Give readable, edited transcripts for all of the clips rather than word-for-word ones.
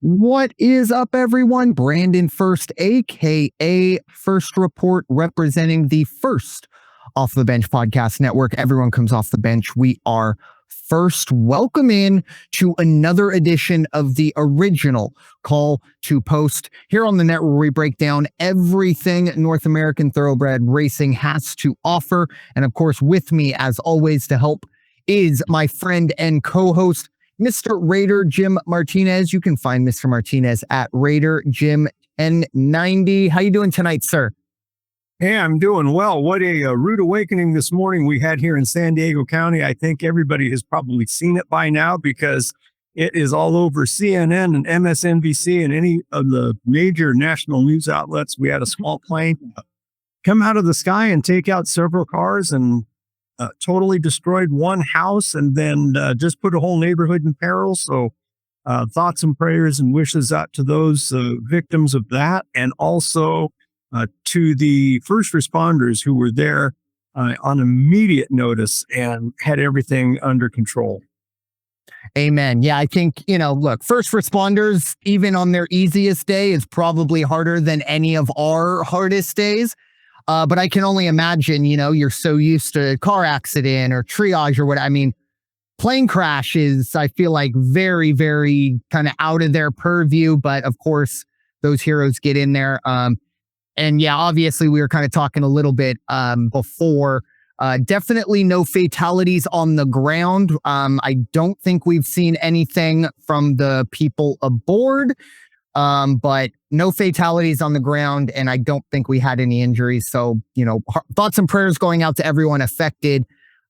What is up, everyone? Brandon Ferst, aka First Report, representing the First Off the Bench Podcast Network. Everyone comes off the bench. We are First. Welcome in to another edition of the original Call to Post here on the net, where we break down everything North American thoroughbred racing has to offer. And of course, with me, as always, to help is my friend and co-host, Mr. Raider Jim Martinez. You can find Mr. Martinez at Raider Jim N90. How you doing tonight, sir? Hey, I'm doing well. What a rude awakening this morning we had here in San Diego County. I think everybody has probably seen it by now because it is all over CNN and MSNBC and any of the major national news outlets. We had a small plane come out of the sky and take out several cars and totally destroyed one house, and then just put a whole neighborhood in peril. So thoughts and prayers and wishes out to those victims of that, and also to the first responders who were there on immediate notice and had everything under control. Amen. Yeah, I think, look, first responders, even on their easiest day, is probably harder than any of our hardest days. But I can only imagine, you're so used to car accident or triage or what. I mean, plane crash is, I feel like, very, very kind of out of their purview. But of course, those heroes get in there. And yeah, obviously, we were kind of talking a little bit before. Definitely no fatalities on the ground. I don't think we've seen anything from the people aboard. But no fatalities on the ground, and I don't think we had any injuries. So, thoughts and prayers going out to everyone affected.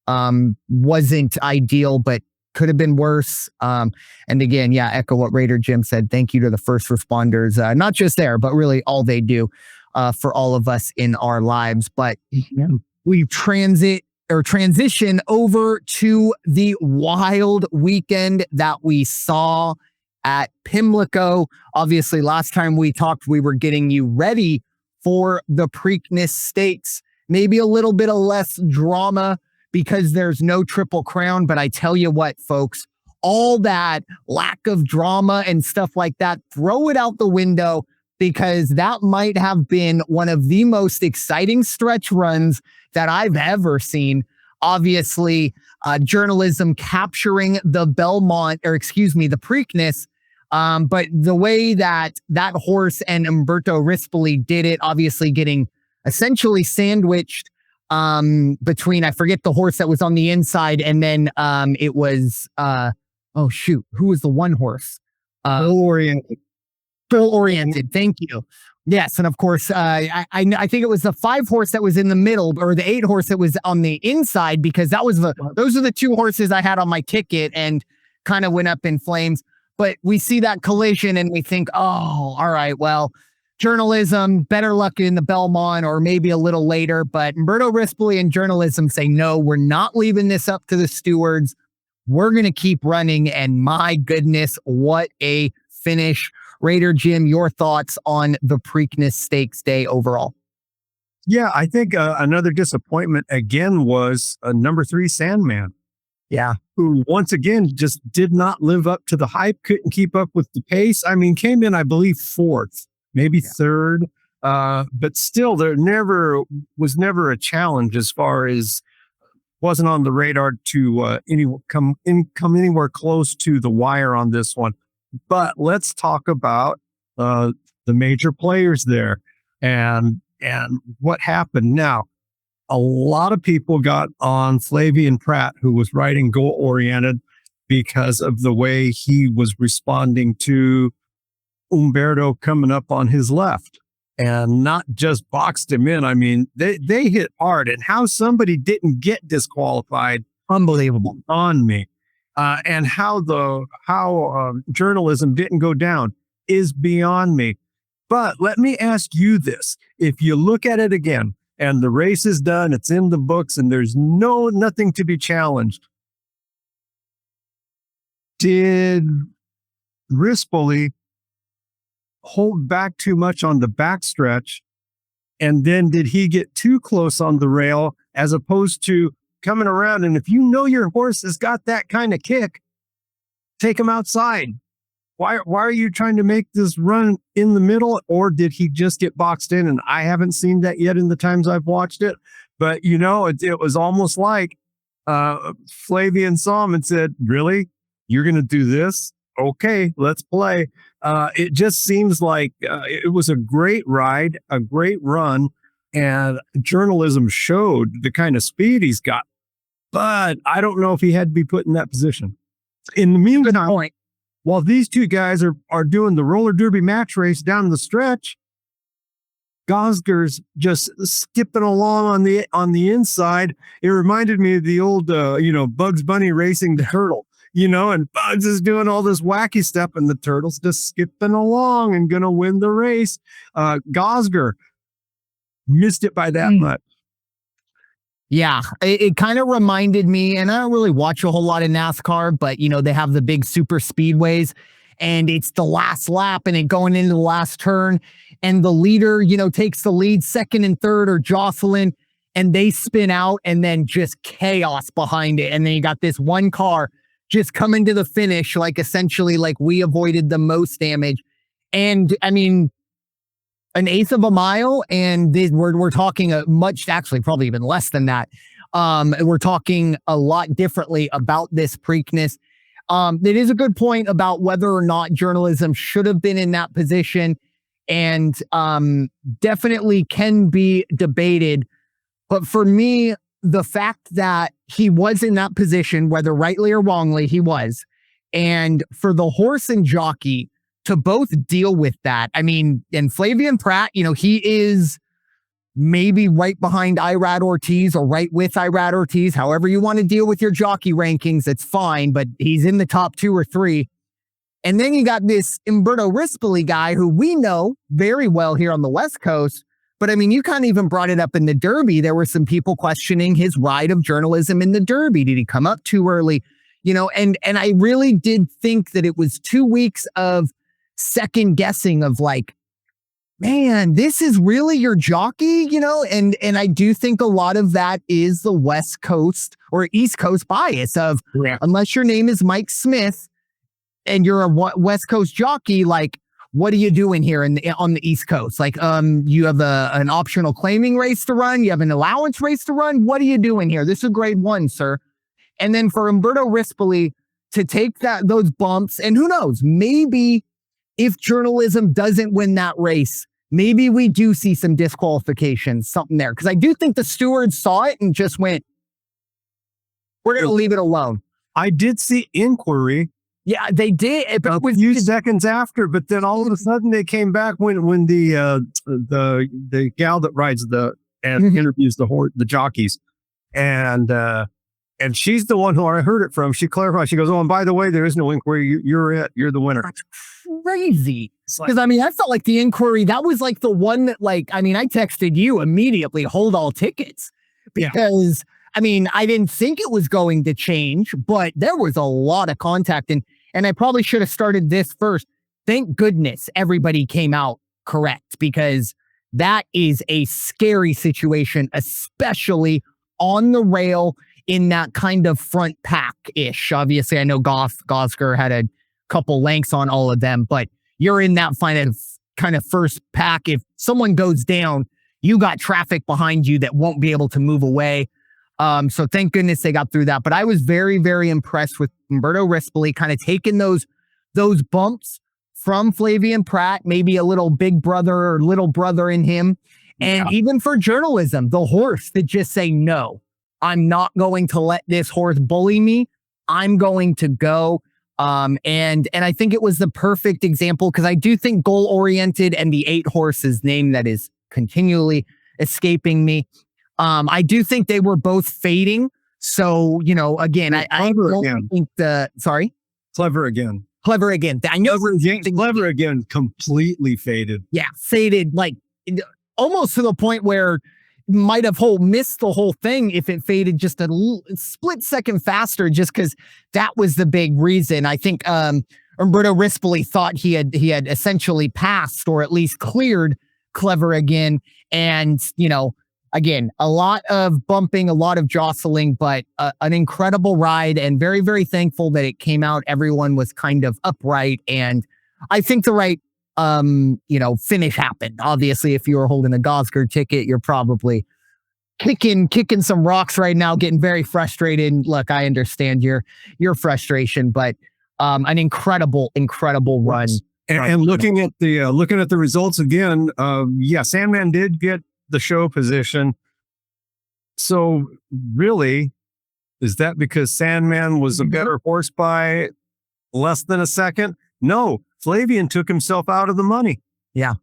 Wasn't ideal, but could have been worse. And again, yeah, echo what Raider Jim said. Thank you to the first responders, not just there, but really all they do for all of us in our lives. But we transition over to the wild weekend that we saw at Pimlico. Obviously, last time we talked, we were getting you ready for the Preakness Stakes. Maybe a little bit of less drama because there's no Triple Crown. But I tell you what, folks, all that lack of drama and stuff like that, throw it out the window, because that might have been one of the most exciting stretch runs that I've ever seen. Obviously, journalism capturing the the Preakness. But the way that horse and Umberto Rispoli did it, obviously getting essentially sandwiched between, I forget the horse that was on the inside, and then it was, who was the one horse? Full oriented. Thank you. Yes, and of course, I think it was the 5 horse that was in the middle, or the 8 horse that was on the inside, because those are the 2 horses I had on my ticket and kind of went up in flames. But we see that collision and we think, oh, all right, well, journalism, better luck in the Belmont or maybe a little later. But Umberto Rispoli and journalism say, no, we're not leaving this up to the stewards. We're going to keep running. And my goodness, what a finish. Raider Jim, your thoughts on the Preakness Stakes Day overall? Yeah, I think another disappointment again was number 3 Sandman. Yeah. Who once again just did not live up to the hype, couldn't keep up with the pace. I mean, came in, I believe, 4th, maybe 3rd. But still, there was never a challenge as far as wasn't on the radar to come anywhere close to the wire on this one. But let's talk about the major players there and what happened. Now, a lot of people got on Flavien Prat, who was riding goal-oriented, because of the way he was responding to Umberto coming up on his left and not just boxed him in. I mean, they hit hard, and how somebody didn't get disqualified, unbelievable on me. And how journalism didn't go down is beyond me. But let me ask you this. If you look at it again, and the race is done, it's in the books, and there's nothing to be challenged, did Rispoli hold back too much on the backstretch? And then did he get too close on the rail, as opposed to coming around? And if you know your horse has got that kind of kick, take him outside. why are you trying to make this run in the middle, or did he just get boxed in? And I haven't seen that yet in the times I've watched it. But it was almost like Flavien saw him and said, "Really, you're going to do this? Okay, let's play." It just seems like it was a great ride, a great run, and journalism showed the kind of speed he's got. But I don't know if he had to be put in that position. In the meantime, while these two guys are doing the roller derby match race down the stretch, Gosger's just skipping along on the inside. It reminded me of the old, Bugs Bunny racing the turtle, and Bugs is doing all this wacky stuff, and the turtle's just skipping along and going to win the race. Gosger missed it by that much. Yeah, it kind of reminded me, and I don't really watch a whole lot of NASCAR, but, they have the big super speedways, and it's the last lap, and it going into the last turn, and the leader, takes the lead, second and third are jostling, and they spin out, and then just chaos behind it. And then you got this one car just coming to the finish, like essentially like we avoided the most damage. And I mean, an eighth of a mile, and we're talking actually probably even less than that. We're talking a lot differently about this Preakness. It is a good point about whether or not journalism should have been in that position, and definitely can be debated. But for me, the fact that he was in that position, whether rightly or wrongly, he was, and for the horse and jockey to both deal with that. I mean, and Flavien Prat, he is maybe right behind Irad Ortiz or right with Irad Ortiz. However you want to deal with your jockey rankings, it's fine, but he's in the top 2 or 3. And then you got this Umberto Rispoli guy who we know very well here on the West Coast. But I mean, you kind of even brought it up in the Derby. There were some people questioning his ride of journalism in the Derby. Did he come up too early? And I really did think that it was 2 weeks of second guessing of like, man, this is really your jockey, and I do think a lot of that is the West Coast or East Coast bias of, unless your name is Mike Smith and you're a West Coast jockey, like, what are you doing here on the East Coast? Like, you have an optional claiming race to run, you have an allowance race to run. What are you doing here? This is grade 1, sir. And then for Umberto Rispoli to take those bumps, and who knows, maybe if journalism doesn't win that race, maybe we do see some disqualifications, something there. Because I do think the stewards saw it and just went, we're going to leave it alone. I did see inquiry. Yeah, they did. But a few seconds after, but then all of a sudden they came back when the gal that rides and interviews the jockeys, and she's the one who I heard it from. She clarified. She goes, "Oh, and by the way, there is no inquiry. You're it. You're the winner." That's crazy. Because I felt like the inquiry, that was like the one that I texted you immediately, hold all tickets. Because, I didn't think it was going to change, but there was a lot of contact. And I probably should have started this first. Thank goodness everybody came out correct, because that is a scary situation, especially on the rail in that kind of front pack-ish. Obviously, I know Gosger had a couple lengths on all of them, but you're in that kind of first pack. If someone goes down, you got traffic behind you that won't be able to move away. So thank goodness they got through that. But I was very, very impressed with Umberto Rispoli kind of taking those bumps from Flavien Prat, maybe a little big brother or little brother in him. And even for journalism, the horse that just say, no, I'm not going to let this horse bully me. I'm going to go. And I think it was the perfect example, because I do think Goal Oriented and the 8 horses name that is continually escaping me. I do think they were both fading. So, again, I don't think sorry? Clever again. Clever again. I know Clever again completely faded. Yeah, faded, like almost to the point where might have missed the whole thing if it faded just a split second faster, just because that was the big reason. I think Umberto Rispoli thought he had essentially passed, or at least cleared Clever again. And, again, a lot of bumping, a lot of jostling, but an incredible ride, and very, very thankful that it came out. Everyone was kind of upright, and I think the right, finish happened. Obviously, if you were holding a Gosger ticket, you're probably kicking some rocks right now, getting very frustrated. Look, I understand your frustration, but an incredible run. And looking at the results again, Sandman did get the show position. So really, is that because Sandman was a better horse by less than a second? No, Flavien took himself out of the money. Yeah.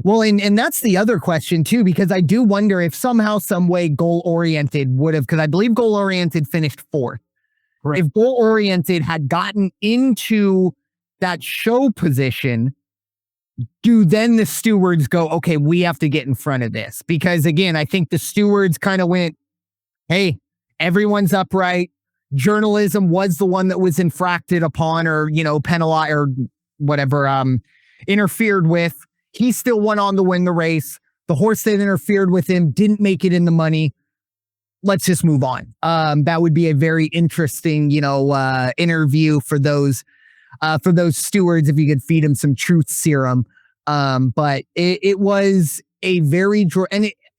Well, and that's the other question too, because I do wonder if somehow, some way, Goal Oriented would have, because I believe Goal Oriented finished fourth. Right. If Goal Oriented had gotten into that show position, do then the stewards go, okay, we have to get in front of this? Because again, I think the stewards kind of went, hey, everyone's upright. Journalism was the one that was infracted upon, or, penalized, or whatever, interfered with. He still went on to win the race. The horse that interfered with him didn't make it in the money. Let's just move on. That would be a very interesting, interview for those stewards, if you could feed them some truth serum. But it was a very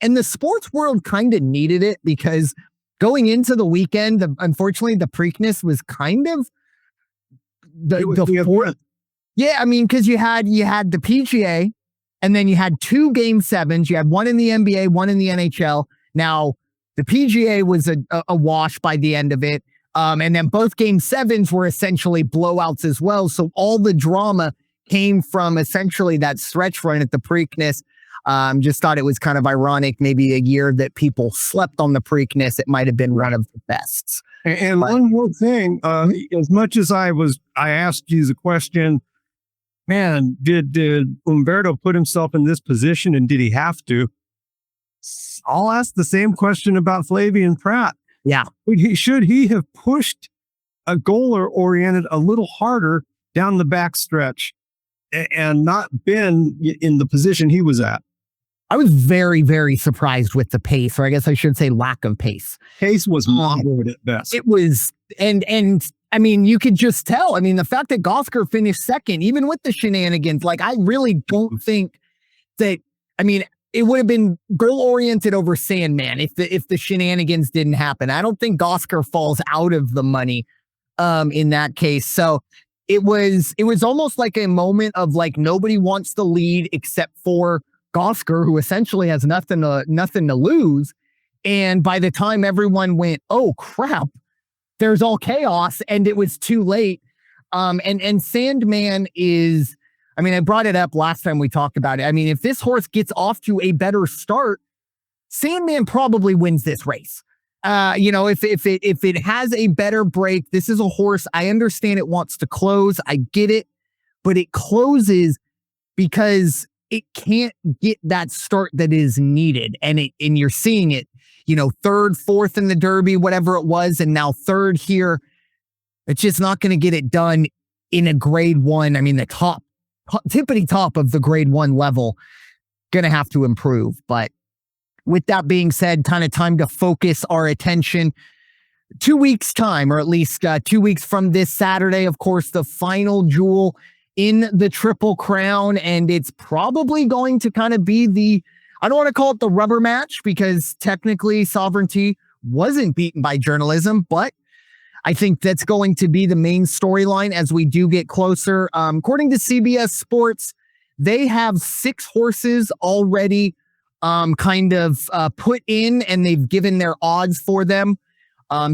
and the sports world kind of needed it, because going into the weekend, unfortunately, the Preakness was kind of the fourth. Yeah, I mean, because you had the PGA, and then you had 2 Game 7s. You had one in the NBA, one in the NHL. Now, the PGA was a wash by the end of it. And then both Game 7s were essentially blowouts as well. So all the drama came from essentially that stretch run at the Preakness. Just thought it was kind of ironic, maybe a year that people slept on the Preakness. It might have been one of the best. And one more thing, as much as I asked you the question, man, did Umberto put himself in this position, and did he have to? I'll ask the same question about Flavien Prat. Yeah. Should he have pushed a goaler oriented a little harder down the back stretch and not been in the position he was at? I was very, very surprised with the pace, or I guess I should say lack of pace. Pace was moderate at best. It was, and I mean, you could just tell. I mean, the fact that Gosger finished second, even with the shenanigans, like, I really don't think that, I mean, it would have been goal-oriented over Sandman if the shenanigans didn't happen. I don't think Gosger falls out of the money in that case. So it was almost like a moment of, like, nobody wants to lead except for Gosger, who essentially has nothing to lose. And by the time everyone went, oh crap, there's all chaos, and it was too late. And Sandman is, I mean, I brought it up last time we talked about it. I mean, if this horse gets off to a better start, Sandman probably wins this race. If it has a better break, this is a horse, I understand it wants to close. I get it, but it closes because it can't get that start that is needed. And you're seeing it, third, fourth in the Derby, whatever it was, and now third here. It's just not going to get it done in a grade 1. I mean, the tippity top of the grade 1 level, going to have to improve. But with that being said, kind of time to focus our attention. 2 weeks time, or at least 2 weeks from this Saturday, of course, the final jewel in the Triple Crown. And it's probably going to kind of be I don't want to call it the rubber match, because technically Sovereignty wasn't beaten by Journalism, but I think that's going to be the main storyline as we do get closer. According to CBS Sports, they have 6 horses already put in, and they've given their odds for them.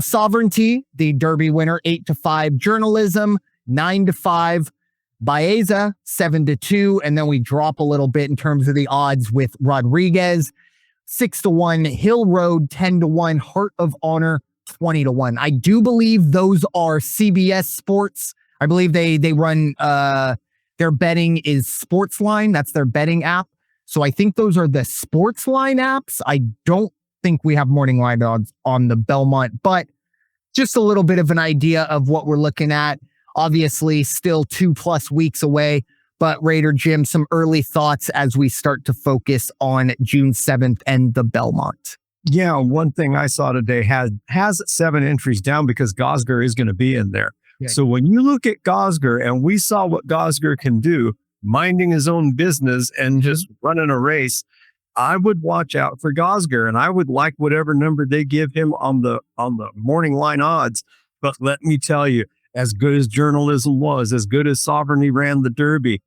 Sovereignty, the Derby winner, 8-5. Journalism, 9-5. Baeza, 7-2. And then we drop a little bit in terms of the odds with Rodriguez, 6-1. Hill Road, 10-1. Heart of Honor, 20-1. I do believe those are CBS Sports. I believe they run their betting is Sportsline. That's their betting app. So I think those are the Sportsline apps. I don't think we have morning line odds on the Belmont, but just a little bit of an idea of what we're looking at. Obviously, still 2+ weeks away But Raider Jim, some early thoughts as we start to focus on June 7th and the Belmont. Yeah, one thing I saw today has 7 entries down because Gosger is going to be in there. Yeah. So when you look at Gosger, and we saw what Gosger can do, minding his own business and just running a race, I would watch out for Gosger, and I would like whatever number they give him on the morning line odds. But let me tell you, as good as journalism was, as good as Sovereignty ran the Derby,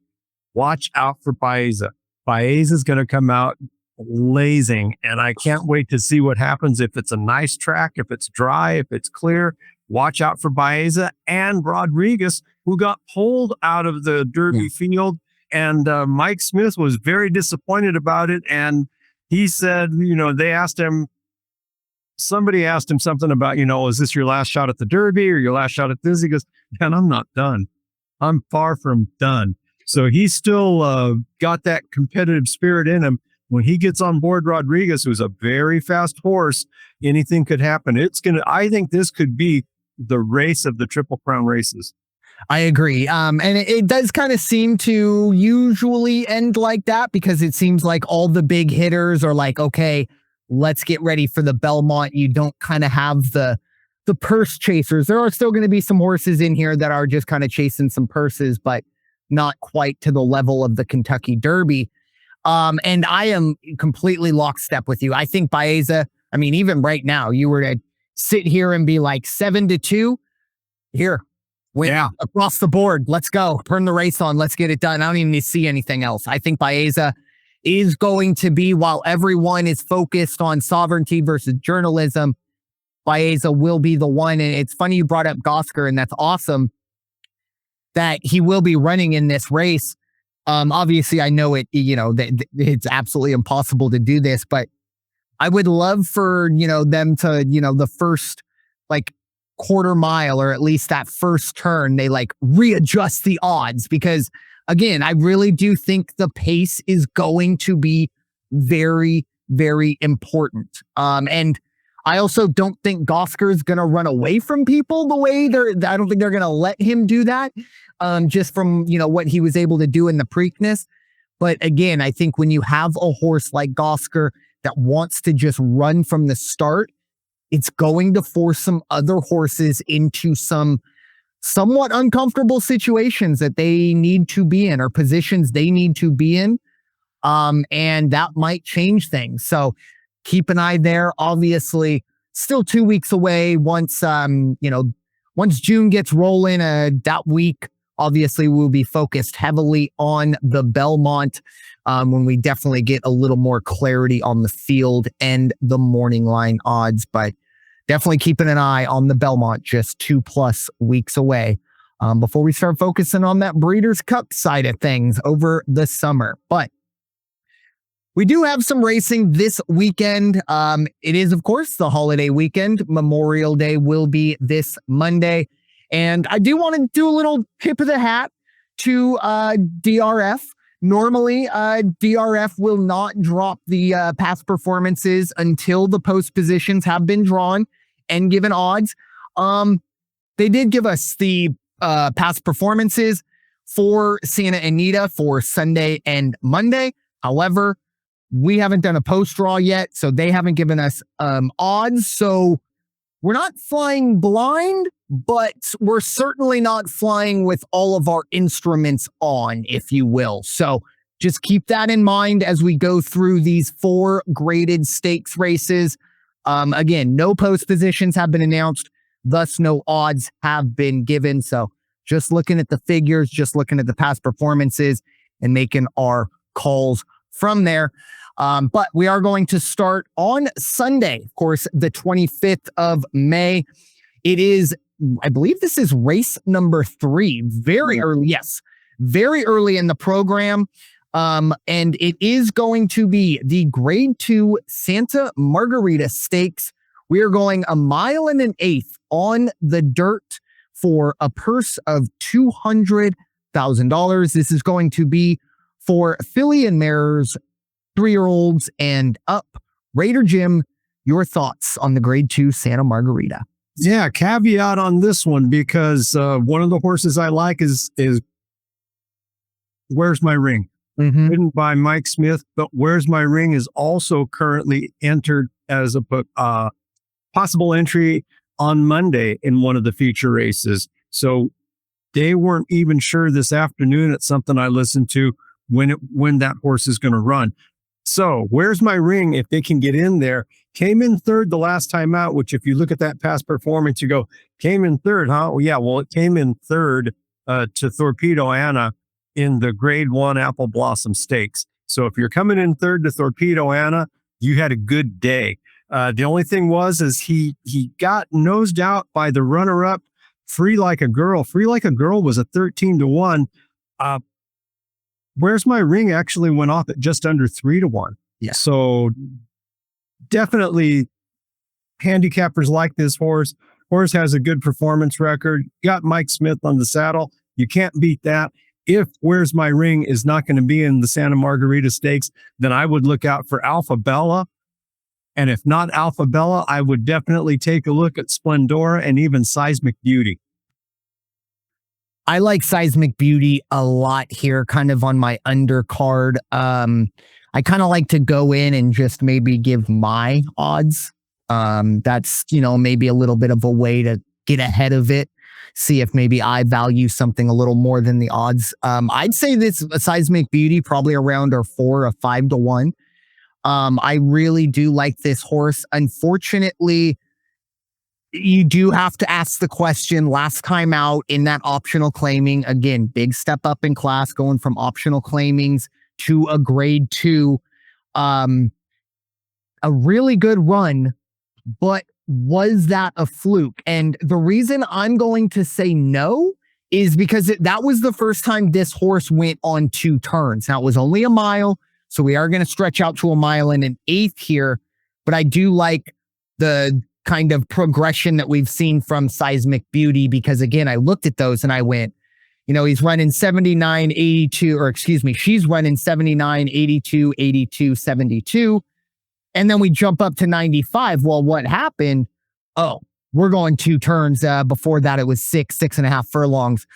watch out for Baeza. Baeza is going to come out blazing, and I can't wait to see what happens if it's a nice track, if it's dry, if it's clear. Watch out for Baeza and Rodriguez, who got pulled out of the Derby field. And Mike Smith was very disappointed about it. And he said, somebody asked him something about, is this your last shot at the Derby or your last shot at this? He goes, man, I'm not done. I'm far from done. So he's still got that competitive spirit in him. When he gets on board Rodriguez, who's a very fast horse, anything could happen. I think this could be the race of the Triple Crown races. I agree. And it does kind of seem to usually end like that because it seems like all the big hitters are like, okay, let's get ready for the Belmont. You don't kind of have the purse chasers. There are still going to be some horses in here that are just kind of chasing some purses, but not quite to the level of the Kentucky Derby. And I am completely lockstep with you. I think Baeza, even right now, you were to sit here and be like 7-2 here. Across the board. Let's go. Turn the race on. Let's get it done. I don't even need to see anything else. I think Baeza is going to be, while everyone is focused on sovereignty versus journalism, Baeza will be the one. And it's funny you brought up Gosger, and that's awesome that he will be running in this race. Obviously, I know that it's absolutely impossible to do this, but I would love for, them to, the first quarter mile, or at least that first turn, they readjust the odds, because again, I really do think the pace is going to be very, very important. And I also don't think Gosger is going to run away from people the way I don't think they're going to let him do that. Just from, what he was able to do in the Preakness. But again, I think when you have a horse like Gosger that wants to just run from the start, it's going to force some other horses into some somewhat uncomfortable situations that they need to be in, or positions they need to be in. And that might change things. So keep an eye there. Obviously, still 2 weeks away. Once June gets rolling, that week, obviously, we'll be focused heavily on the Belmont when we definitely get a little more clarity on the field and the morning line odds. But definitely keeping an eye on the Belmont, just 2+ weeks away before we start focusing on that Breeders' Cup side of things over the summer. But we do have some racing this weekend. It is, of course, the holiday weekend. Memorial Day will be this Monday. And I do want to do a little tip of the hat to DRF. Normally, DRF will not drop the past performances until the post positions have been drawn and given odds. They did give us the past performances for Santa Anita for Sunday and Monday. However, we haven't done a post draw yet, so they haven't given us odds. So we're not flying blind, but we're certainly not flying with all of our instruments on, if you will. So just keep that in mind as we go through these 4 graded stakes races. Again, no post positions have been announced, thus no odds have been given. So just looking at the figures, just looking at the past performances and making our calls from there. But we are going to start on Sunday, of course, the 25th of May. It is, I believe this is race number 3, very early. Yes, very early in the program. And it is going to be the Grade 2 Santa Margarita Stakes. We are going 1.125 miles on the dirt for a purse of $200,000. This is going to be for filly and mares, 3-year-olds and up. Raider Jim, your thoughts on the Grade 2 Santa Margarita? Yeah, caveat on this one, because one of the horses I like is Where's My Ring? Mhm. Written by Mike Smith, but Where's My Ring is also currently entered as a possible entry on Monday in one of the feature races. So they weren't even sure this afternoon at something I listened to when that horse is going to run. So Where's My Ring, if they can get in there, came in third the last time out, which if you look at that past performance, you go, came in third, huh? Well, yeah, well, it came in third to Torpedo Anna in the Grade 1 Apple Blossom Stakes. So if you're coming in third to Torpedo Anna, you had a good day. The only thing is he got nosed out by the runner-up, Free Like a Girl. Free Like a Girl was a 13-1. Where's My Ring actually went off at just under 3-1. Yeah. So definitely handicappers like this horse. Horse has a good performance record. Got Mike Smith on the saddle. You can't beat that. If Where's My Ring is not going to be in the Santa Margarita Stakes, then I would look out for Alpha Bella. And if not Alpha Bella, I would definitely take a look at Splendor and even Seismic Beauty. I like Seismic Beauty a lot here, kind of on my undercard. I kind of like to go in and just maybe give my odds. That's, maybe a little bit of a way to get ahead of it. See if maybe I value something a little more than the odds. I'd say this Seismic Beauty probably around a 4 or 5-1. I really do like this horse. Unfortunately, you do have to ask the question last time out in that optional claiming. Again, big step up in class, going from optional claimings to a grade 2. A really good run, but was that a fluke? And the reason I'm going to say no is because that was the first time this horse went on 2 turns. Now, it was only a mile, so we are going to stretch out to a mile and an 1/8 here, but I do like the kind of progression that we've seen from Seismic Beauty, because again, I looked at those and I went, he's running 79, 82, or excuse me, she's running 79, 82, 82, 72. And then we jump up to 95. Well, what happened? Oh, we're going 2 turns. Before that, it was 6.5 furlongs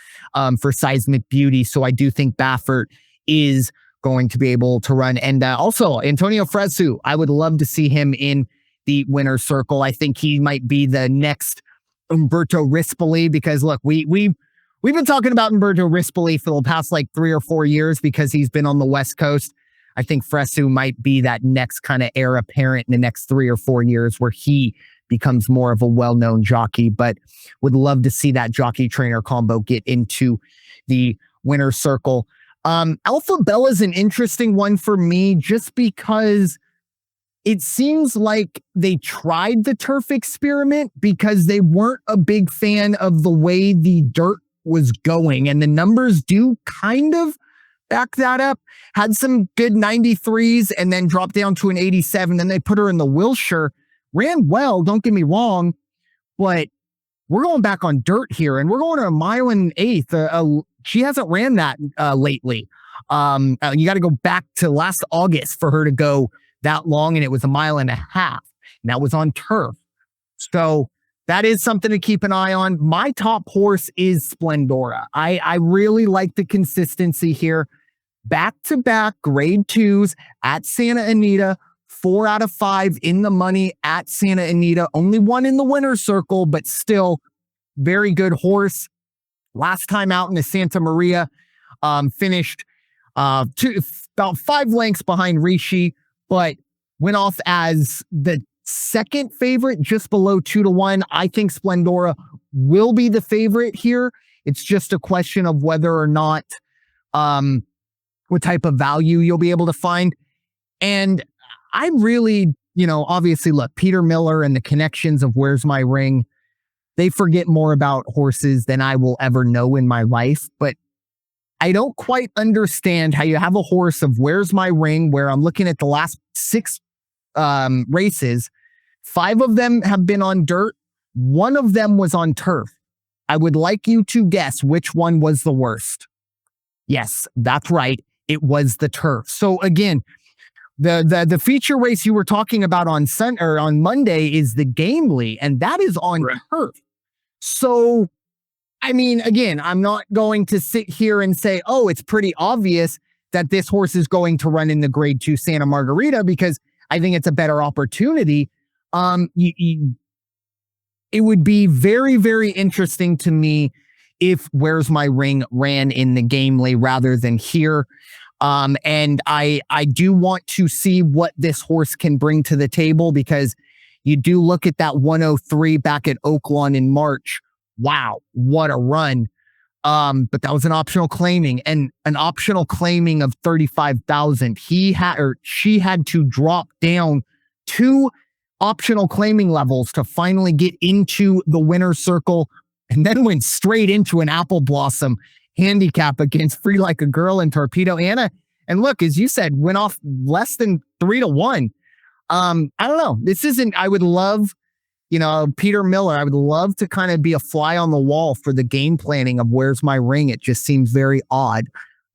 for Seismic Beauty. So I do think Baffert is going to be able to run. And also, Antonio Fresu, I would love to see him in the winner's circle. I think he might be the next Umberto Rispoli, because look, we've been talking about Umberto Rispoli for the past 3 or 4 years because he's been on the West Coast. I think Fresu might be that next kind of heir apparent in the next 3 or 4 years where he becomes more of a well-known jockey, but would love to see that jockey trainer combo get into the winner's circle. Alpha Bella is an interesting one for me just because it seems like they tried the turf experiment because they weren't a big fan of the way the dirt was going. And the numbers do kind of back that up. Had some good 93s and then dropped down to an 87. Then they put her in the Wilshire. Ran well, don't get me wrong, but we're going back on dirt here and we're going to a mile and 1/8. She hasn't ran that lately. You got to go back to last August for her to go that long, and it was a 1.5 miles. And that was on turf. So that is something to keep an eye on. My top horse is Splendora. I really like the consistency here. Back-to-back grade 2s at Santa Anita, 4 out of 5 in the money at Santa Anita. Only one in the winner's circle, but still very good horse. Last time out in the Santa Maria, finished about 5 lengths behind Rishi, but went off as the second favorite, just below 2-1. I think Splendora will be the favorite here. It's just a question of whether or not what type of value you'll be able to find. And I really, obviously, look, Peter Miller and the connections of Where's My Ring, they forget more about horses than I will ever know in my life. But I don't quite understand how you have a horse of Where's My Ring, where I'm looking at the last 6 races. 5 of them have been on dirt. 1 of them was on turf. I would like you to guess which one was the worst. Yes, that's right. It was the turf. So again, the feature race you were talking about on Monday is the Gamely, and that is on turf. So I mean, again, I'm not going to sit here and say, oh, it's pretty obvious that this horse is going to run in the grade 2 Santa Margarita, because I think it's a better opportunity. It would be very, very interesting to me if Where's My Ring ran in the Gamely rather than here. And I do want to see what this horse can bring to the table, because you do look at that 103 back at Oaklawn in March. Wow, what a run. But that was an optional claiming, and an optional claiming of 35,000. She had to drop down 2 optional claiming levels to finally get into the winner's circle, and then went straight into an Apple Blossom handicap against Free Like a Girl and Torpedo Anna. And look, as you said, went off less than 3-1. I don't know. This isn't, I would love, Peter Miller, I would love to kind of be a fly on the wall for the game planning of Where's My Ring. It just seems very odd,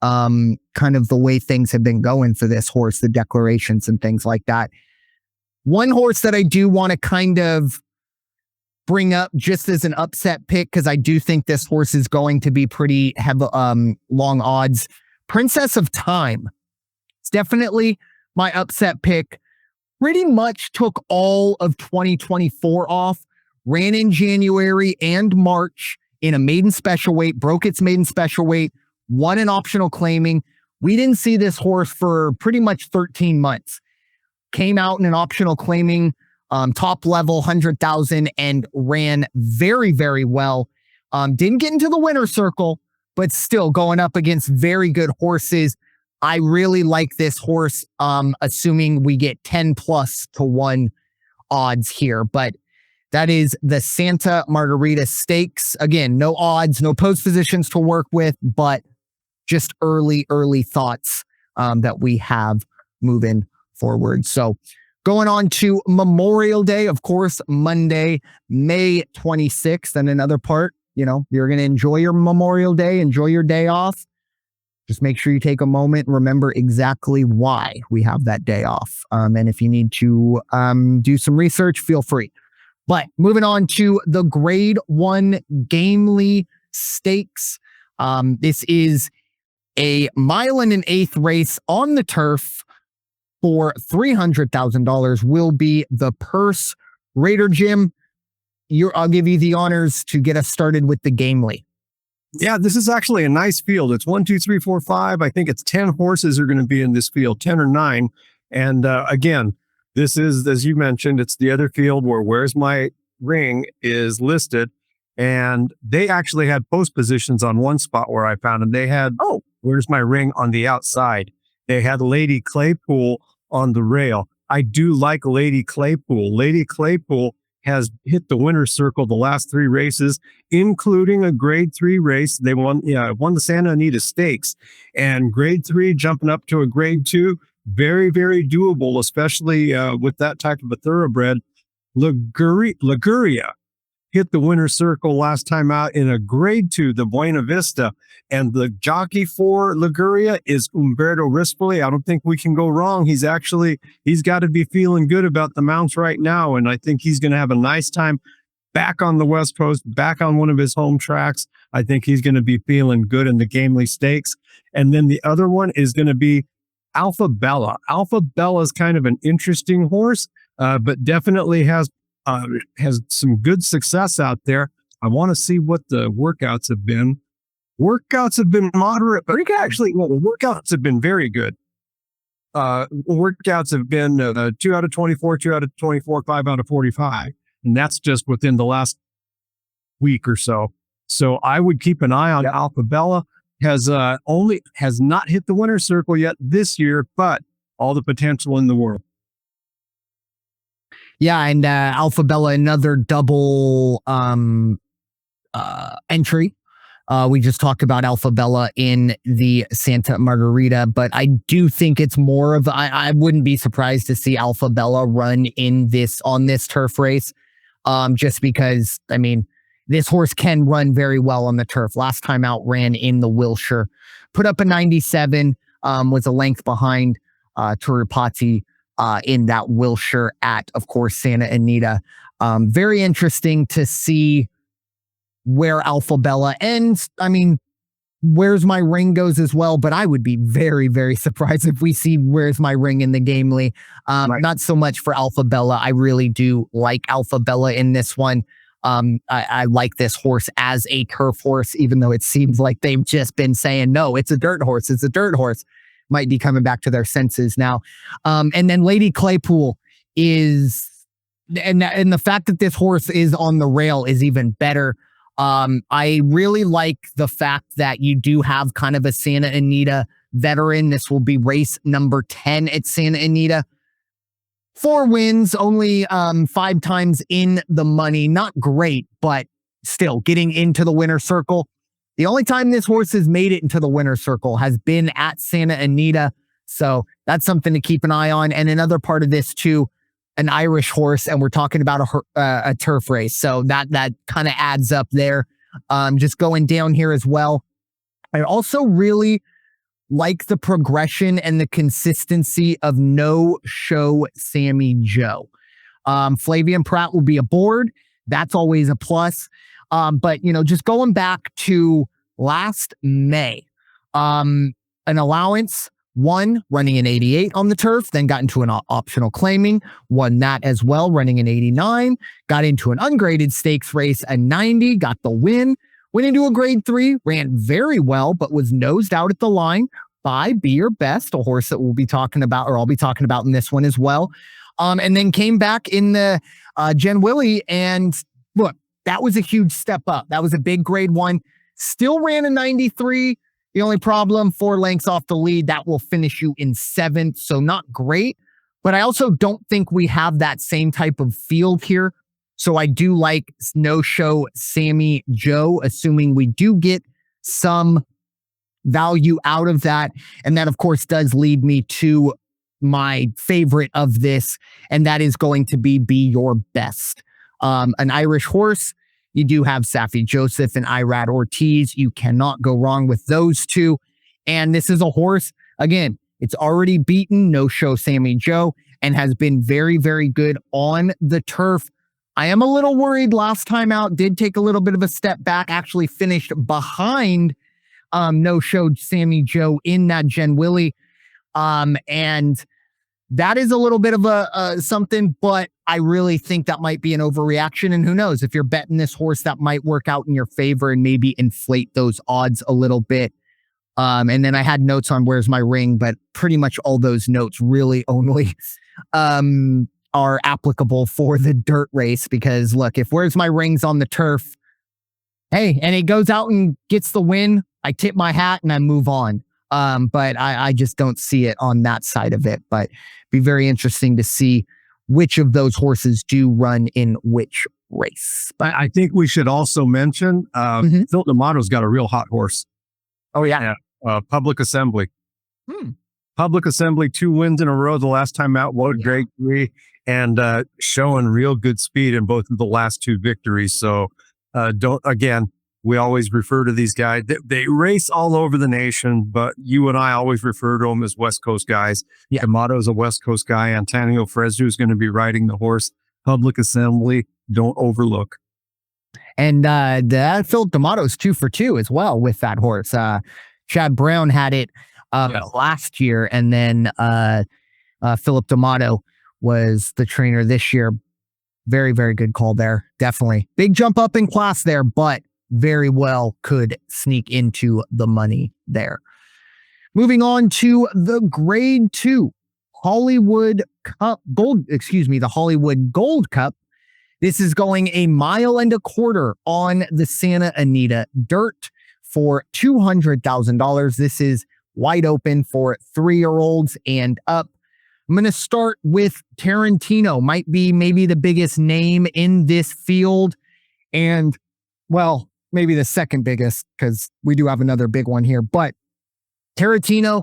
kind of the way things have been going for this horse, the declarations and things like that. One horse that I do want to kind of bring up just as an upset pick, because I do think this horse is going to be pretty long odds. Princess of Time. It's definitely my upset pick. Pretty much took all of 2024 off, ran in January and March in a maiden special weight, broke its maiden special weight, won an optional claiming. We didn't see this horse for pretty much 13 months. Came out in an optional claiming, top level, 100,000, and ran very, very well. Didn't get into the winner's circle, but still going up against very good horses. I really like this horse, assuming we get 10+1 odds here. But that is the Santa Margarita Stakes. Again, no odds, no post positions to work with, but just early thoughts that we have moving forward. So going on to Memorial Day, of course, Monday, May 26th. And another part, you're going to enjoy your Memorial Day, enjoy your day off. Just make sure you take a moment and remember exactly why we have that day off. And if you need to do some research, feel free. But moving on to the Grade 1 Gamely Stakes. This is a 1.125 mile race on the turf for $300,000. Will be the purse. Raider Jim, I'll give you the honors to get us started with the Gamely. Yeah, this is actually a nice field. It's 1, 2, 3, 4, 5. I think it's 10 horses are going to be in this field, 10 or 9. And again, this is, as you mentioned, it's the other field where Where's My Ring is listed. And they actually had post positions on one spot where I found them. They had, Where's My Ring on the outside. They had Lady Claypool on the rail. I do like Lady Claypool. Lady Claypool has hit the winner's circle the last 3 races, including a grade 3 race. They won the Santa Anita Stakes, and grade 3 jumping up to a grade 2. Very, very doable, especially with that type of a thoroughbred. Liguria hit the winner's circle last time out in a grade 2, the Buena Vista. And the jockey for Liguria is Umberto Rispoli. I don't think we can go wrong. He's got to be feeling good about the mounts right now. And I think he's going to have a nice time back on the West Coast, back on one of his home tracks. I think he's going to be feeling good in the Gamely Stakes. And then the other one is going to be Alpha Bella. Alpha Bella is kind of an interesting horse, but definitely has some good success out there. I want to see what the workouts have been. Workouts have been moderate, but actually, the workouts have been very good. Workouts have been 2 out of 24, 2 out of 24, 5 out of 45. And that's just within the last week or so. So I would keep an eye on Alpha Bella. Has not hit the winner's circle yet this year, but all the potential in the world. Yeah, and Alpha Bella, another double entry. We just talked about Alpha Bella in the Santa Margarita, but I do think it's more of, I wouldn't be surprised to see Alpha Bella run on this turf race, just because, I mean, this horse can run very well on the turf. Last time out ran in the Wilshire, put up a 97, was a length behind Turipati in that Wilshire at, of course, Santa Anita. Very interesting to see where Alpha Bella ends. I mean, Where's My Ring goes as well, but I would be very, very surprised if we see Where's My Ring in the Gamely. Right. Not so much for Alpha Bella. I really do like Alpha Bella in this one. I like this horse as a turf horse, even though it seems like they've just been saying, no, it's a dirt horse. It's a dirt horse. Might be coming back to their senses now. And then Lady Claypool is, and the fact that this horse is on the rail is even better. I really like the fact that you do have kind of a Santa Anita veteran. This will be race number 10 at Santa Anita. 4 wins, only 5 times in the money. Not great, but still getting into the winner's circle. The only time this horse has made it into the winner's circle has been at Santa Anita. So that's something to keep an eye on. And another part of this too, an Irish horse, and we're talking about a turf race. So that kind of adds up there. Just going down here as well. I also really like the progression and the consistency of No Show Sammy Joe. Flavien Prat will be aboard. That's always a plus. But, just going back to last May, an allowance, won running an 88 on the turf, then got into an optional claiming, won that as well, running an 89, got into an ungraded stakes race, a 90, got the win, went into a grade 3, ran very well, but was nosed out at the line by Be Your Best, a horse that we'll be talking about, or I'll be talking about in this one as well. And then came back in the Willie, and look, that was a huge step up. That was a big grade 1. Still ran a 93. The only problem, 4 lengths off the lead, that will finish you in 7th. So not great, but I also don't think we have that same type of field here. So I do like No Show Sammy Joe, assuming we do get some value out of that. And that, of course, does lead me to my favorite of this, and that is going to be Your Best. An Irish horse. You do have Safi Joseph and Irad Ortiz. You cannot go wrong with those two. And this is a horse, again, it's already beaten No Show Sammy Joe and has been very, very good on the turf. I am a little worried last time out, did take a little bit of a step back, actually finished behind No Show Sammy Joe in that Willie. And that is a little bit of a something, but I really think that might be an overreaction. And who knows, if you're betting this horse, that might work out in your favor and maybe inflate those odds a little bit. And then I had notes on Where's My Ring, but pretty much all those notes really only are applicable for the dirt race. Because look, if Where's My Ring's on the turf, hey, and it goes out and gets the win, I tip my hat and I move on. But I just don't see it on that side of it. But be very interesting to see which of those horses do run in which race. I think we should also mention Phil D'Amato's got a real hot horse. Oh, yeah. Public Assembly. Public Assembly, 2 wins in a row the last time out, load grade 3, and showing real good speed in both of the last 2 victories. So we always refer to these guys. They race all over the nation, but you and I always refer to them as West Coast guys. Yeah. D'Amato's a West Coast guy. Antonio Fresno is going to be riding the horse. Public Assembly, don't overlook. And Phil D'Amato's 2 for 2 as well with that horse. Chad Brown had it last year, and then Philip D'Amato was the trainer this year. Very, very good call there. Definitely. Big jump up in class there, but very well could sneak into the money there. Moving on to the grade 2 Hollywood Cup Gold, the Hollywood Gold Cup. This is going 1.25 miles on the Santa Anita dirt for $200,000. This is wide open for 3-year-olds and up. I'm going to start with Tarantino, might be maybe the biggest name in this field. And, well, maybe the second biggest, because we do have another big one here. But Tarantino,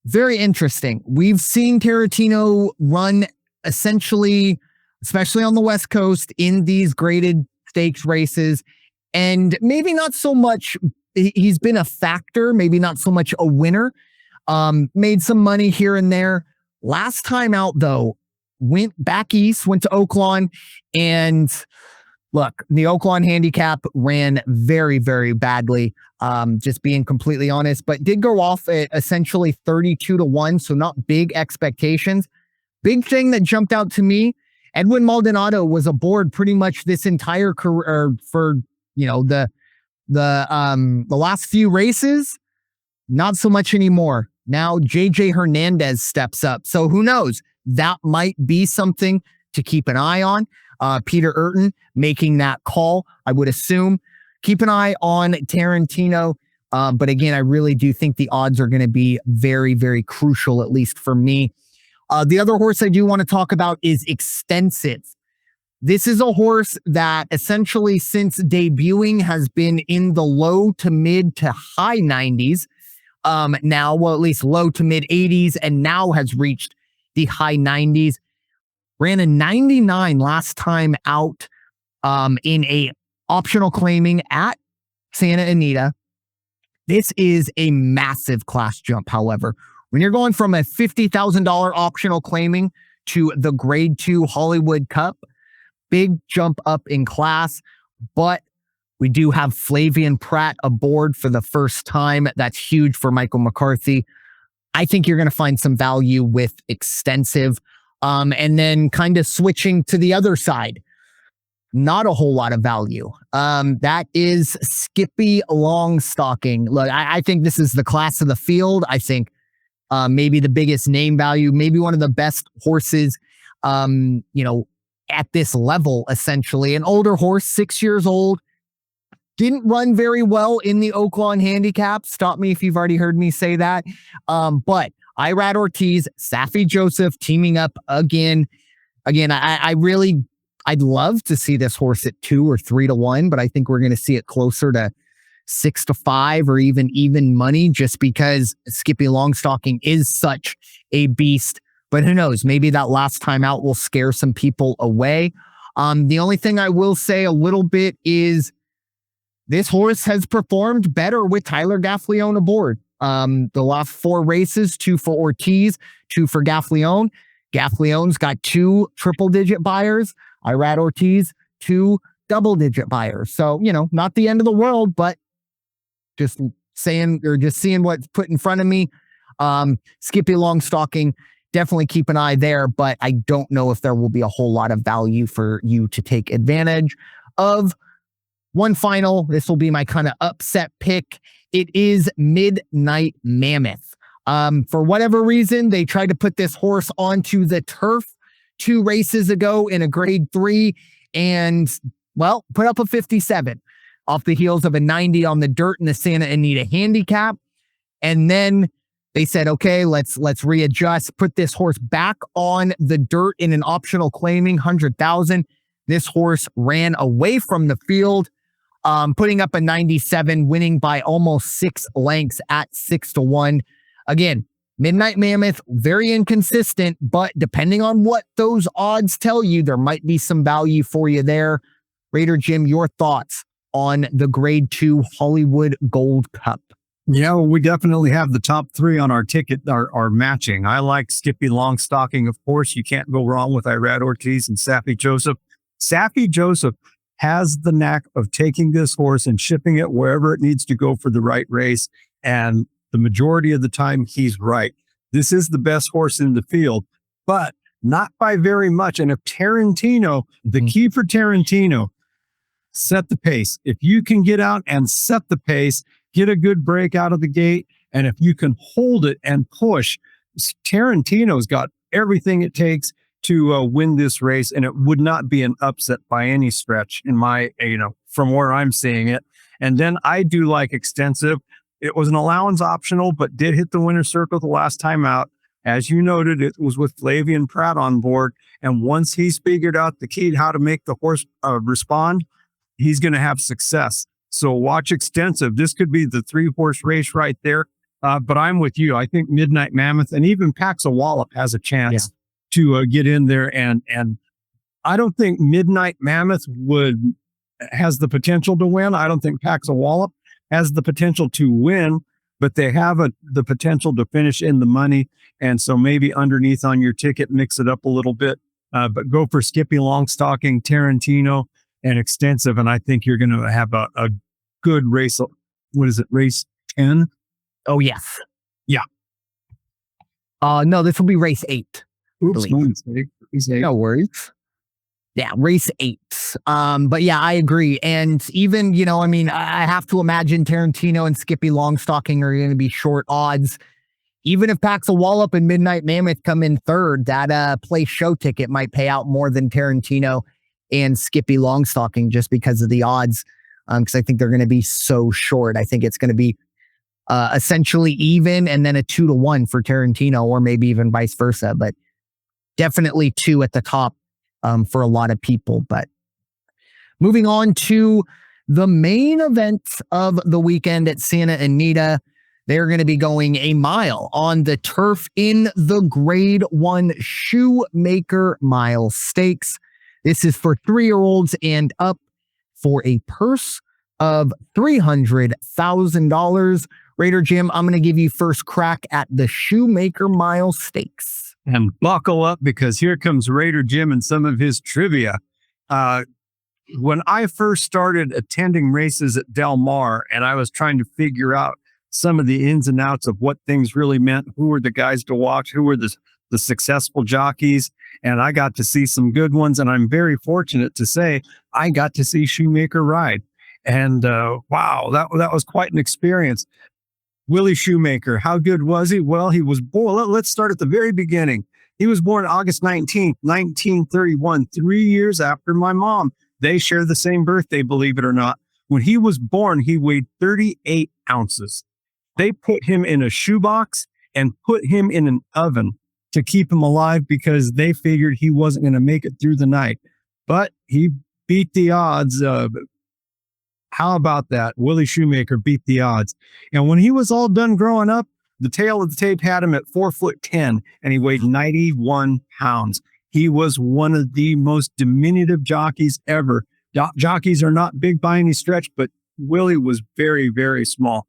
very interesting. We've seen Tarantino run essentially, especially on the West Coast, in these graded stakes races. And maybe not so much, he's been a factor, maybe not so much a winner. Made some money here and there. Last time out, though, went back east, went to Oaklawn, and Look, the Oaklawn handicap ran very, very badly, just being completely honest, but did go off at essentially 32-1, so not big expectations. Big thing that jumped out to me, Edwin Maldonado was aboard pretty much this entire career for, the last few races. Not so much anymore. Now JJ Hernandez steps up. So who knows? That might be something to keep an eye on. Peter Urton making that call, I would assume. Keep an eye on Tarantino. But again, I really do think the odds are going to be very, very crucial, at least for me. The other horse I do want to talk about is Extensive. This is a horse that essentially since debuting has been in the low to mid to high 90s. Now, well, at least low to mid 80s, and now has reached the high 90s. Ran a 99 last time out in a optional claiming at Santa Anita. This is a massive class jump, however. When you're going from a $50,000 optional claiming to the Grade 2 Hollywood Cup, big jump up in class, but we do have Flavien Prat aboard for the first time. That's huge for Michael McCarthy. I think you're going to find some value with Extensive. And then kind of switching to the other side, not a whole lot of value. That is Skippy Longstocking. Look, I think this is the class of the field. I think maybe the biggest name value, maybe one of the best horses, at this level, essentially. An older horse, 6 years old. Didn't run very well in the Oaklawn handicap. Stop me if you've already heard me say that. But Irad Ortiz, Safi Joseph teaming up again. Again, I'd love to see this horse at 2 or 3-1, but I think we're going to see it closer to 6-5 or even money, just because Skippy Longstocking is such a beast. But who knows? Maybe that last time out will scare some people away. The only thing I will say a little bit is this horse has performed better with Tyler Gaffleone aboard. The last 4 races, 2 for Ortiz, 2 for Gaffleone. Gaffleone's got 2 triple-digit buyers. Irad Ortiz, 2 double-digit buyers. So, not the end of the world, but just seeing what's put in front of me. Skippy Longstocking, definitely keep an eye there, but I don't know if there will be a whole lot of value for you to take advantage of. One final, this will be my kind of upset pick. It is Midnight Mammoth. For whatever reason, they tried to put this horse onto the turf 2 races ago in a Grade 3 and, well, put up a 57 off the heels of a 90 on the dirt in the Santa Anita handicap. And then they said, okay, let's readjust, put this horse back on the dirt in an optional claiming, 100,000. This horse ran away from the field, putting up a 97, winning by almost 6 lengths at 6-1. Again, Midnight Mammoth, very inconsistent, but depending on what those odds tell you, there might be some value for you there. Raider Jim, your thoughts on the Grade 2 Hollywood Gold Cup? Yeah, well, we definitely have the top 3 on our ticket, our matching. I like Skippy Longstocking, of course. You can't go wrong with Irad Ortiz and Safi Joseph. Safi Joseph has the knack of taking this horse and shipping it wherever it needs to go for the right race. And the majority of the time, he's right. This is the best horse in the field, but not by very much. And if Tarantino, the key for Tarantino, set the pace. If you can get out and set the pace, get a good break out of the gate, and if you can hold it and push, Tarantino's got everything it takes to win this race, and it would not be an upset by any stretch in my, from where I'm seeing it. And then I do like Extensive. It was an allowance optional, but did hit the winner's circle the last time out. As you noted, it was with Flavien Prat on board. And once he's figured out the key to how to make the horse respond, he's going to have success. So watch Extensive. This could be the 3-horse race right there. But I'm with you. I think Midnight Mammoth and even Paxa Wallop has a chance to get in there. And I don't think Midnight Mammoth has the potential to win. I don't think Paxa Wallop has the potential to win, but they have the potential to finish in the money. And so maybe underneath on your ticket, mix it up a little bit, but go for Skippy Longstocking, Tarantino, and extensive. And I think you're going to have a good race. What is it? Race 10? Oh, yes. Yeah. No, this will be race 8. Oops, no mistake. Race 8. No worries. Yeah, race 8. But yeah, I agree. And even, I have to imagine Tarantino and Skippy Longstocking are going to be short odds. Even if Paxil Wallop and Midnight Mammoth come in third, that play show ticket might pay out more than Tarantino and Skippy Longstocking just because of the odds. Because I think they're going to be so short. I think it's going to be essentially even and then a 2-1 for Tarantino, or maybe even vice versa. But definitely 2 at the top for a lot of people. But moving on to the main event of the weekend at Santa Anita, they're going to be going a mile on the turf in the Grade 1 Shoemaker Mile Stakes. This is for 3-year-olds and up for a purse of $300,000. Raider Jim, I'm going to give you first crack at the Shoemaker Mile Stakes. And buckle up, because here comes Raider Jim and some of his trivia. When I first started attending races at Del Mar, and I was trying to figure out some of the ins and outs of what things really meant, who were the guys to watch, who were the successful jockeys, and I got to see some good ones. And I'm very fortunate to say I got to see Shoemaker ride. And wow, that was quite an experience. Willie Shoemaker, how good was he? Well, he was born, let's start at the very beginning. He was born August 19th, 1931, 3 years after my mom. They share the same birthday, believe it or not. When he was born, he weighed 38 ounces. They put him in a shoebox and put him in an oven to keep him alive because they figured he wasn't going to make it through the night. But he beat the odds. How about that? Willie Shoemaker beat the odds. And when he was all done growing up, the tail of the tape had him at 4'10", and he weighed 91 pounds. He was one of the most diminutive jockeys ever. Jockeys are not big by any stretch, but Willie was very, very small.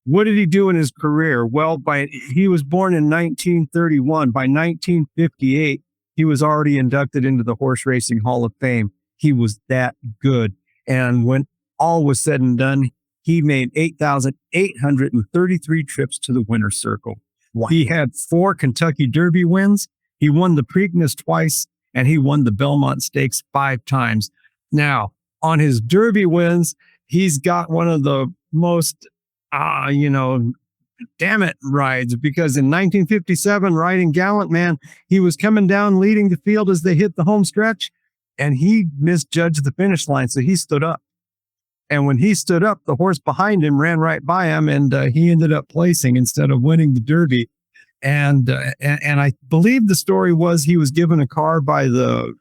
What did he do in his career? Well, he was born in 1931. By 1958, he was already inducted into the Horse Racing Hall of Fame. He was that good. And when all was said and done, he made 8,833 trips to the winner's circle. Wow. He had 4 Kentucky Derby wins. He won the Preakness twice, and he won the Belmont Stakes 5 times. Now, on his Derby wins, he's got one of the most, damn it rides, because in 1957, riding Gallant Man, he was coming down leading the field as they hit the home stretch, and he misjudged the finish line, so he stood up. And when he stood up, the horse behind him ran right by him, and he ended up placing instead of winning the Derby. And I believe the story was he was given a car by the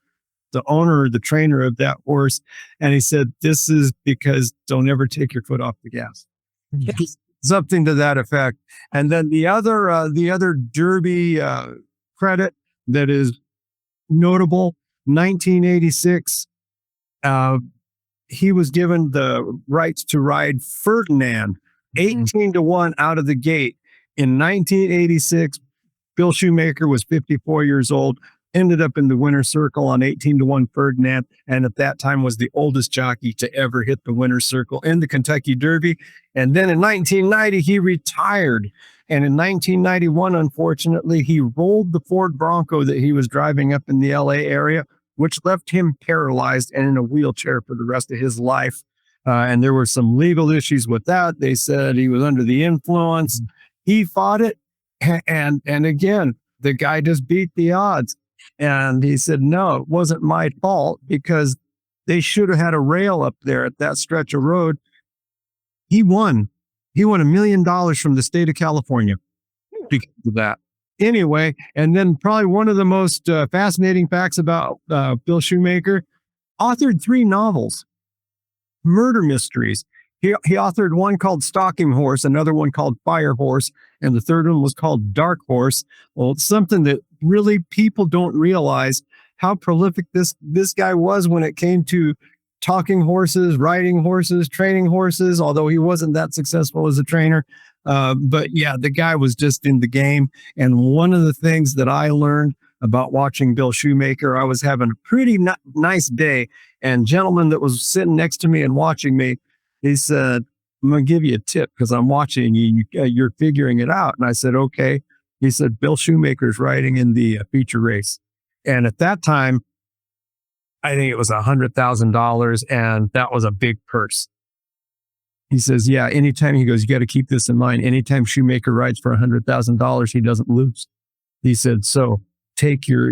owner or the trainer of that horse, and he said, "This is because don't ever take your foot off the gas." Yes. Something to that effect. And then the other Derby credit that is notable, 1986. He was given the rights to ride Ferdinand, 18-1 out of the gate. In 1986, Bill Shoemaker was 54 years old, ended up in the winner's circle on 18-1 Ferdinand, and at that time was the oldest jockey to ever hit the winner's circle in the Kentucky Derby. And then in 1990, he retired. And in 1991, unfortunately, he rolled the Ford Bronco that he was driving up in the LA area, which left him paralyzed and in a wheelchair for the rest of his life. And there were some legal issues with that. They said he was under the influence. He fought it. And again, the guy just beat the odds. And he said, no, it wasn't my fault, because they should have had a rail up there at that stretch of road. He won. He won $1 million from the state of California because of that. Anyway, and then probably one of the most fascinating facts about Bill Shoemaker, authored 3 novels, murder mysteries. He authored one called Stalking Horse, another one called Fire Horse, and the third one was called Dark Horse. Well, it's something that really people don't realize how prolific this guy was when it came to talking horses, riding horses, training horses, although he wasn't that successful as a trainer. But yeah, the guy was just in the game. And one of the things that I learned about watching Bill Shoemaker. I was having a pretty nice day, and gentleman that was sitting next to me and watching me, he said, "I'm going to give you a tip because I'm watching you. You're figuring it out." And I said, "Okay." He said, "Bill Shoemaker's riding in the feature race." And at that time, I think it was $100,000, and that was a big purse. He says, "Yeah, anytime," he goes, "you got to keep this in mind. Anytime Shoemaker rides for $100,000, he doesn't lose." He said, "So take your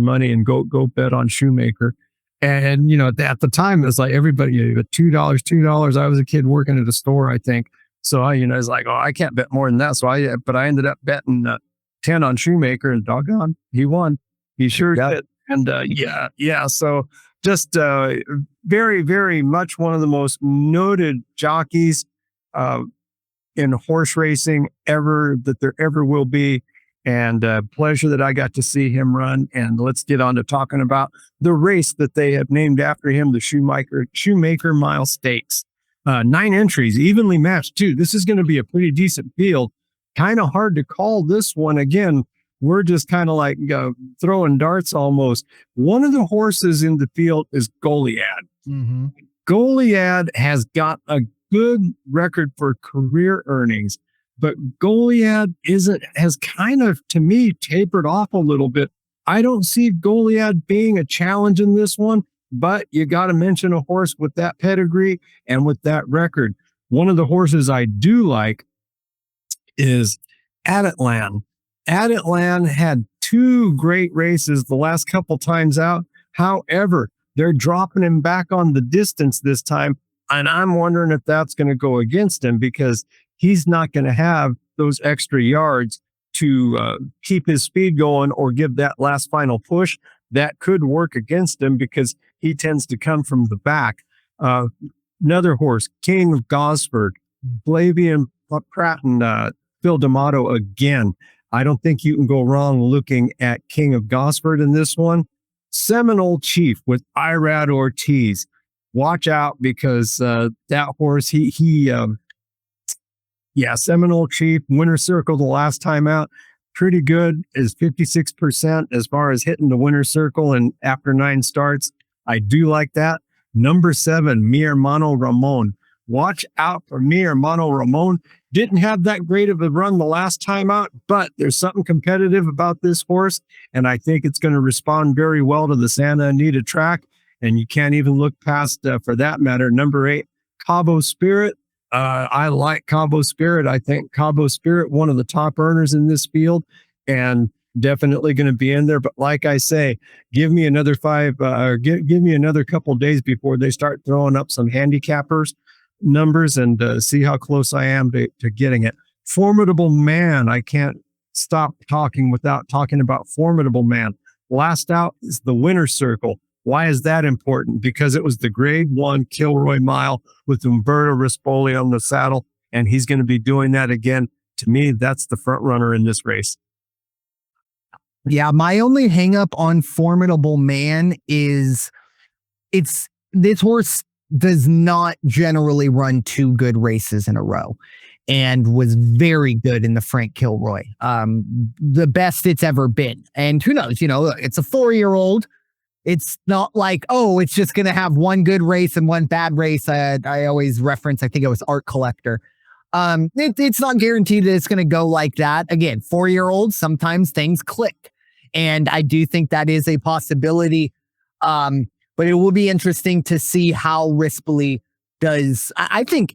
money and go bet on Shoemaker." And, at the time, it was like everybody, $2. I was a kid working at a store, I think. So I was like, "Oh, I can't bet more than that." So I ended up betting 10 on Shoemaker, and doggone, he won. He sure did. And yeah. So just very, very much one of the most noted jockeys in horse racing that there ever will be. And pleasure that I got to see him run. And let's get on to talking about the race that they have named after him, the Shoemaker Mile Stakes. 9 entries, evenly matched too. This is going to be a pretty decent field. Kind of hard to call this one. Again, we're just kind of like throwing darts almost. One of the horses in the field is Goliad. Mm-hmm. Goliad has got a good record for career earnings, but Goliad has kind of, to me, tapered off a little bit. I don't see Goliad being a challenge in this one, but you got to mention a horse with that pedigree and with that record. One of the horses I do like is Adatlan. Adatlan had 2 great races the last couple times out. However, they're dropping him back on the distance this time, and I'm wondering if that's going to go against him because he's not going to have those extra yards to keep his speed going or give that last final push. That could work against him because he tends to come from the back. Another horse, King of Gosford, Flavien Prat and Phil D'Amato again. I don't think you can go wrong looking at King of Gosford in this one. Seminole Chief with Irad Ortiz. Watch out because that horse, Seminole Chief, winner circle the last time out. Pretty good, is 56% as far as hitting the winner circle and after 9 starts. I do like that. Number 7, Mi Hermano Ramon. Watch out for Mi Hermano Ramon. Didn't have that great of a run the last time out, but there's something competitive about this horse, and I think it's going to respond very well to the Santa Anita track, and you can't even look past, for that matter, number 8, Cabo Spirit. I like Cabo Spirit. I think Cabo Spirit, one of the top earners in this field, and definitely going to be in there. But like I say, give me another 5, give me another couple days before they start throwing up some handicappers numbers and see how close I am to getting it. Formidable Man. I can't stop talking without talking about Formidable Man. Last out is the winner's circle. Why is that important? Because it was the grade 1 Kilroy Mile with Umberto Rispoli on the saddle, and he's going to be doing that again. To me, that's the front runner in this race. Yeah, my only hang up on Formidable Man is this horse does not generally run 2 good races in a row and was very good in the Frank Kilroy. The best it's ever been. And who knows, it's a 4-year-old. It's not like, oh, it's just going to have 1 good race and 1 bad race. I always reference, I think it was Art Collector. It's not guaranteed that it's going to go like that. Again, 4-year-olds, sometimes things click. And I do think that is a possibility. But it will be interesting to see how Rispoli does. I think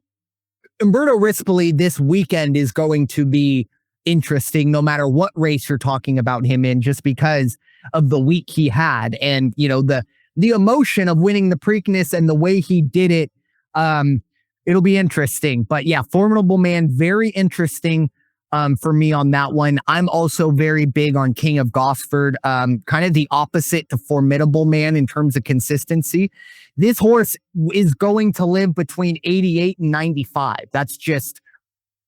Umberto Rispoli this weekend is going to be interesting no matter what race you're talking about him in, just because of the week he had and, the emotion of winning the Preakness and the way he did it. It'll be interesting. But yeah, Formidable Man, very interesting for me on that one. I'm also very big on King of Gosford, kind of the opposite to Formidable Man in terms of consistency. This horse is going to live between 88 and 95. That's just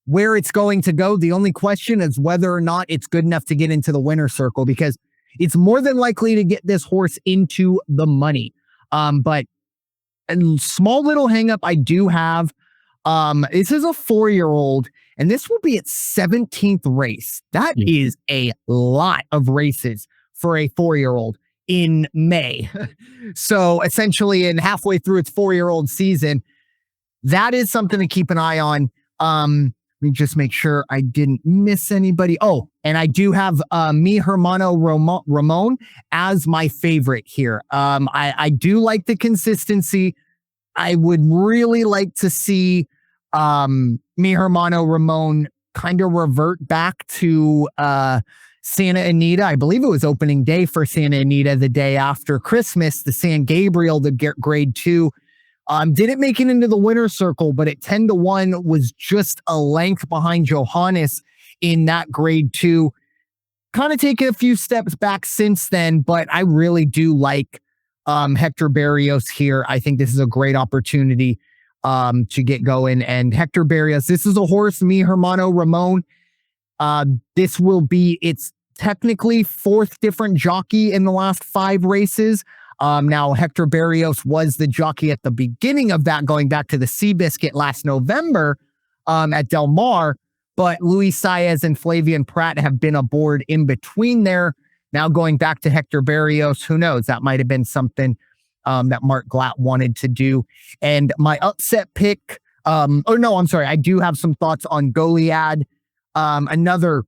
where it's going to go. The only question is whether or not it's good enough to get into the winner circle, because it's more than likely to get this horse into the money. But a small little hang up I do have. This is a 4-year-old, and this will be its 17th race. That is a lot of races for a 4-year-old in May. So essentially in halfway through its 4-year-old season, that is something to keep an eye on. Let me just make sure I didn't miss anybody. Oh, and I do have Mi Hermano Ramon as my favorite here. I do like the consistency. I would really like to see Mi Hermano Ramon kind of revert back to Santa Anita. I believe it was opening day for Santa Anita the day after Christmas, the San Gabriel, the grade 2. Didn't make it into the winner's circle, but at 10-1 was just a length behind Johannes in that grade 2. Kind of taken a few steps back since then, but I really do like Hector Berrios here. I think this is a great opportunity to get going. And Hector Berrios, this is a horse, Mi Hermano Ramon. This will be its technically 4th different jockey in the last 5 races. Now, Hector Berrios was the jockey at the beginning of that, going back to the Seabiscuit last November at Del Mar, but Luis Saez and Flavien Prat have been aboard in between there. Now going back to Hector Berrios, who knows? That might have been something that Mark Glatt wanted to do. And my upset pick, I do have some thoughts on Goliad, another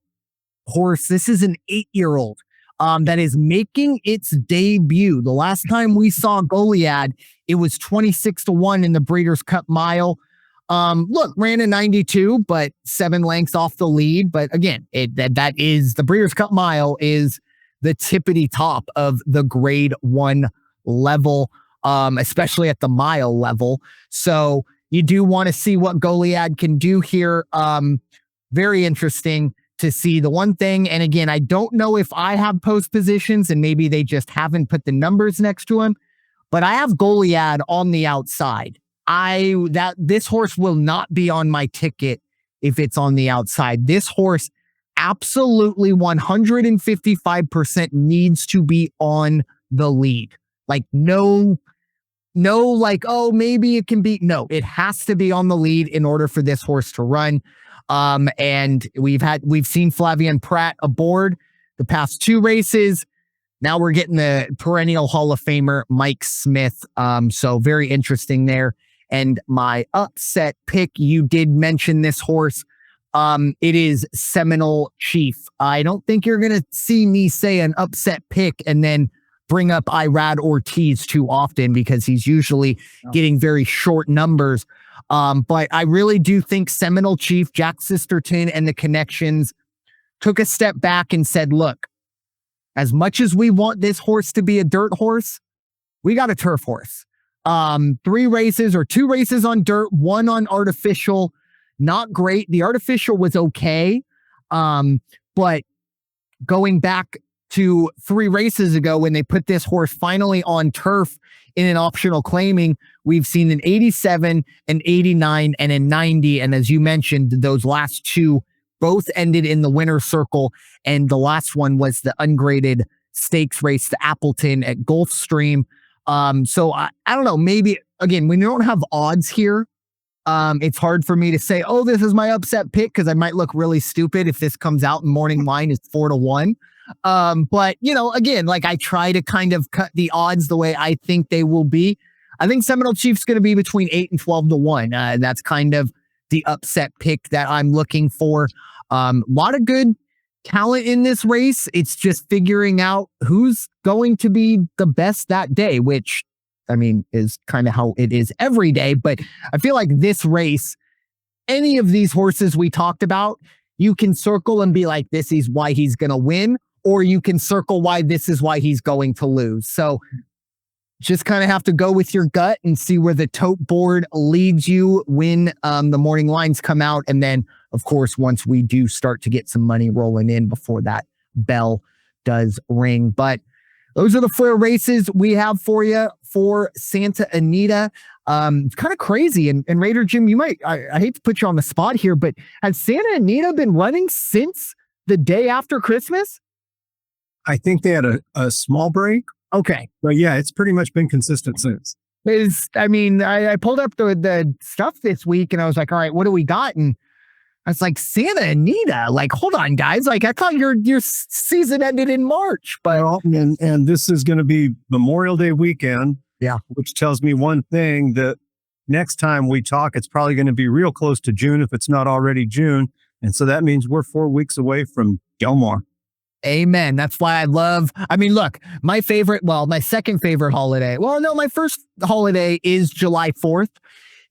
horse. This is an 8-year-old. That is making its debut. The last time we saw Goliad, it was 26-1 in the Breeders' Cup Mile. Ran a 92, but 7 lengths off the lead. But again, that is the Breeders' Cup Mile is the tippity top of the grade 1 level, especially at the mile level. So you do want to see what Goliad can do here. Very interesting to see. The one thing, and again, I don't know if I have post positions and maybe they just haven't put the numbers next to him, but I have Goliad on the outside. This horse will not be on my ticket if it's on the outside. This horse absolutely 155% needs to be on the lead. Like no, oh, maybe it can be. No, it has to be on the lead in order for this horse to run. And we've seen Flavien Prat aboard the past 2 races. Now we're getting the perennial Hall of Famer, Mike Smith. So very interesting there. And my upset pick, you did mention this horse. It is Seminole Chief. I don't think you're going to see me say an upset pick and then bring up Irad Ortiz too often because he's usually getting very short numbers. But I really do think Seminole Chief, Jack Sisterton, and the connections took a step back and said, look, as much as we want this horse to be a dirt horse, we got a turf horse. 3 races or 2 races on dirt, 1 on artificial. Not great. The artificial was okay. But going back to 3 races ago when they put this horse finally on turf in an optional claiming, we've seen an 87, an 89, and a 90. And as you mentioned, those last 2 both ended in the winner's circle. And the last one was the ungraded stakes race to Appleton at Gulfstream. So I don't know, maybe, again, when you don't have odds here, it's hard for me to say, oh, this is my upset pick, because I might look really stupid if this comes out and morning line is 4-1. But, again, like I try to kind of cut the odds the way I think they will be. I think Seminole Chief's going to be between 8 and 12-1. That's kind of the upset pick that I'm looking for. A lot of good talent in this race. It's just figuring out who's going to be the best that day, which, I mean, is kind of how it is every day. But I feel like this race, any of these horses we talked about, you can circle and be like, this is why he's going to win, or you can circle why this is why he's going to lose. So just kind of have to go with your gut and see where the tote board leads you when the morning lines come out. And then, of course, once we do start to get some money rolling in before that bell does ring. But those are the 4 races we have for you for Santa Anita. It's kind of crazy. And Raider Jim, I hate to put you on the spot here, but has Santa Anita been running since the day after Christmas? I think they had a small break. Okay. But yeah, it's pretty much been consistent since. I pulled up the stuff this week and I was like, all right, what do we got? And I was like, Santa Anita, like, hold on, guys. Like, I thought your season ended in March, but Well, and this is going to be Memorial Day weekend. Yeah. Which tells me one thing, that next time we talk, it's probably going to be real close to June, if it's not already June. And so that means we're 4 weeks away from Del Mar. Amen. That's why I mean, look, my second favorite holiday. Well, no, my first holiday is July 4th.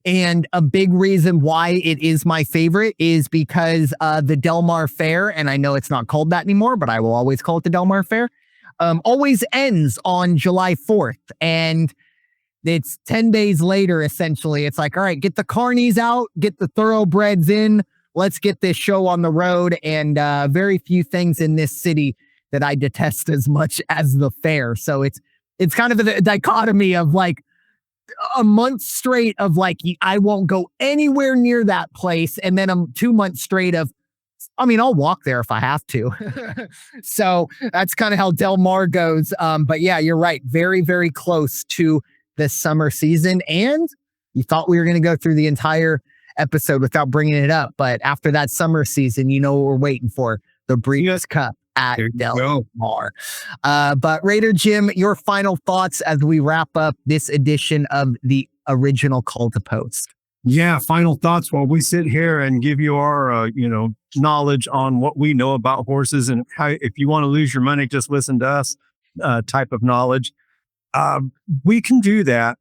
And a big reason why it is my favorite is because the Del Mar Fair, and I know it's not called that anymore, but I will always call it the Del Mar Fair, always ends on July 4th. And it's 10 days later, essentially. It's like, all right, get the carnies out, get the thoroughbreds in. Let's get this show on the road. And very few things in this city that I detest as much as the fair. So it's kind of a dichotomy of like a month straight of like, I won't go anywhere near that place. And then 2 months straight of, I mean, I'll walk there if I have to. So that's kind of how Del Mar goes. But yeah, you're right. Very, very close to this summer season. And you thought we were going to go through the entire episode without bringing it up. But after that summer season, you know what we're waiting for. The Breeders' Cup at Del Mar. But Raider Jim, your final thoughts as we wrap up this edition of the original Call to Post. Yeah, final thoughts while we sit here and give you our, knowledge on what we know about horses, and how, if you want to lose your money, just listen to us type of knowledge. We can do that.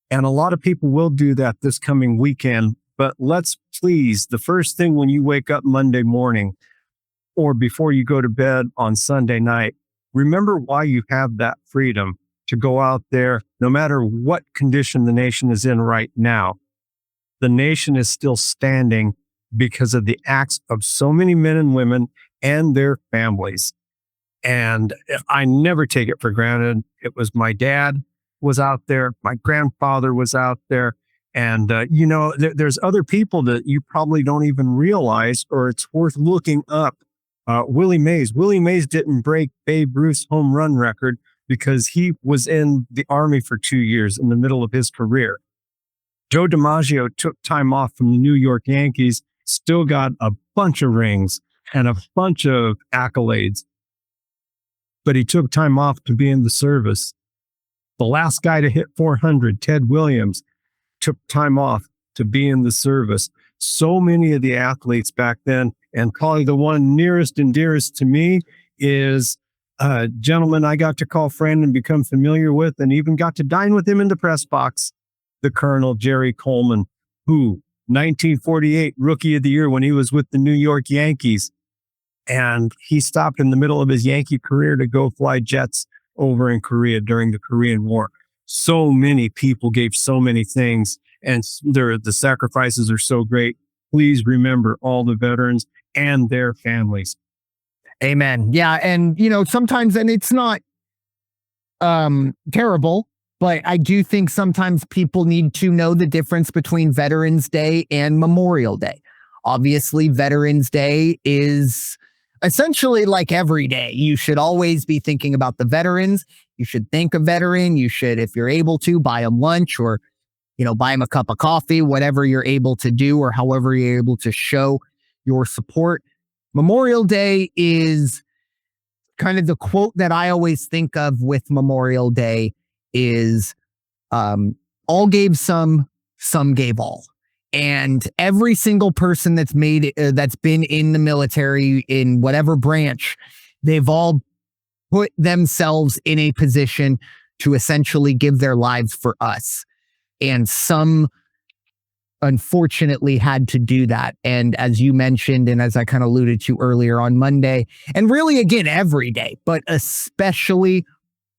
And a lot of people will do that this coming weekend. But let's please, the first thing when you wake up Monday morning or before you go to bed on Sunday night, remember why you have that freedom to go out there, no matter what condition the nation is in right now. The nation is still standing because of the acts of so many men and women and their families. And I never take it for granted. It was my dad was out there. My grandfather was out there. And, there's other people that you probably don't even realize, or it's worth looking up. Willie Mays. Willie Mays didn't break Babe Ruth's home run record because he was in the Army for 2 years in the middle of his career. Joe DiMaggio took time off from the New York Yankees, still got a bunch of rings and a bunch of accolades, but he took time off to be in the service. The last guy to hit 400, Ted Williams, took time off to be in the service. So many of the athletes back then, and probably the one nearest and dearest to me is a gentleman I got to call friend and become familiar with, and even got to dine with him in the press box, the Colonel Jerry Coleman, who 1948 Rookie of the Year when he was with the New York Yankees. And he stopped in the middle of his Yankee career to go fly jets over in Korea during the Korean War. So many people gave so many things, and the sacrifices are so great. Please remember all the veterans and their families. Amen. Yeah. And, sometimes, and it's not terrible, but I do think sometimes people need to know the difference between Veterans Day and Memorial Day. Obviously, Veterans Day is essentially like every day. You should always be thinking about the veterans. You should thank a veteran. You should, if you're able to, buy them lunch or, buy them a cup of coffee, whatever you're able to do, or however you're able to show your support. Memorial Day is kind of the quote that I always think of with Memorial Day is all gave some gave all. And every single person that's been in the military in whatever branch, they've all put themselves in a position to essentially give their lives for us. And some unfortunately had to do that. And as you mentioned, and as I kind of alluded to earlier on Monday, and really again every day, but especially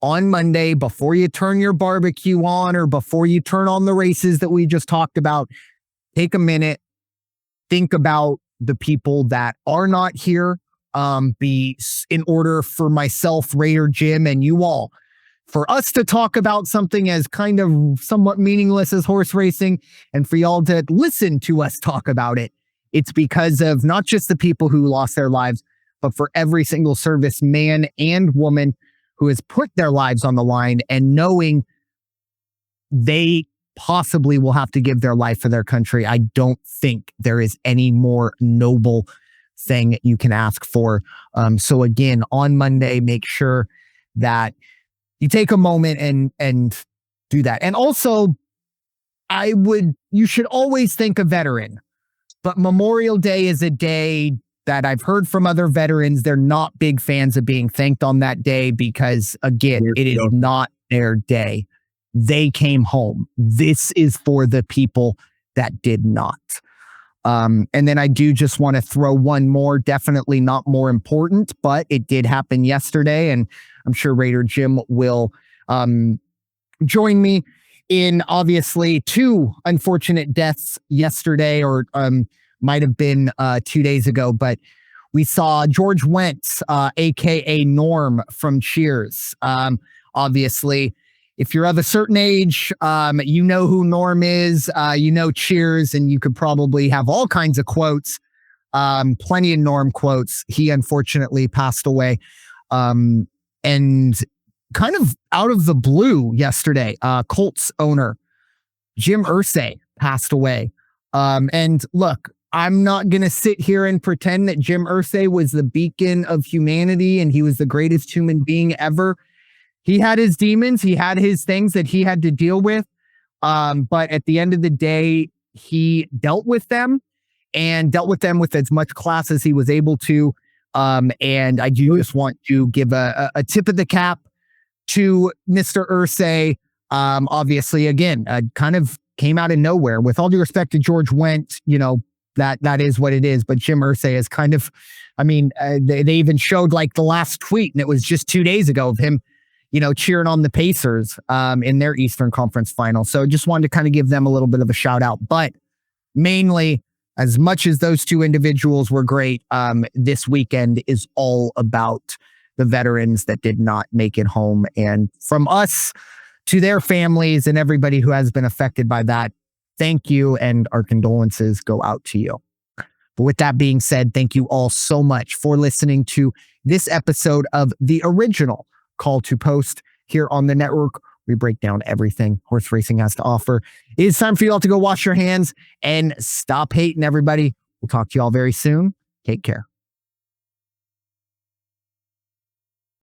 on Monday, before you turn your barbecue on or before you turn on the races that we just talked about, take a minute, think about the people that are not here, in order for myself, Raider Jim, and you all, for us to talk about something as kind of somewhat meaningless as horse racing, and for y'all to listen to us talk about it. It's because of not just the people who lost their lives, but for every single service man and woman who has put their lives on the line, and knowing they possibly will have to give their life for their country. I don't think there is any more noble thing you can ask for. So again, on Monday, make sure that you take a moment and do that. And also, you should always think a veteran, but Memorial Day is a day that I've heard from other veterans. They're not big fans of being thanked on that day because, again, it is not their day. They came home. This is for the people that did not. And then I do just want to throw one more, definitely not more important, but it did happen yesterday. And I'm sure Raider Jim will join me in obviously two unfortunate deaths yesterday, or might have been 2 days ago. But we saw George Wentz, aka Norm from Cheers. Obviously, if you're of a certain age, you know who Norm is, you know Cheers, and you could probably have all kinds of quotes, plenty of Norm quotes. He unfortunately passed away. And kind of out of the blue yesterday, Colts owner Jim Irsay passed away. And look, I'm not going to sit here and pretend that Jim Irsay was the beacon of humanity and he was the greatest human being ever. He had his demons. He had his things that he had to deal with. But at the end of the day, he dealt with them and dealt with them with as much class as he was able to. And I do just want to give a tip of the cap to Mr. Irsay. Obviously, again, kind of came out of nowhere. With all due respect to George Wentz, that is what it is. But Jim Irsay is kind of, they even showed like the last tweet, and it was just 2 days ago of him, cheering on the Pacers in their Eastern Conference final. So just wanted to kind of give them a little bit of a shout out. But mainly, as much as those two individuals were great, this weekend is all about the veterans that did not make it home. And from us to their families and everybody who has been affected by that, thank you, and our condolences go out to you. But with that being said, thank you all so much for listening to this episode of the original Call to Post here on the network. We break down everything horse racing has to offer. It is time for you all to go wash your hands and stop hating, everybody. We'll talk to you all very soon. Take care.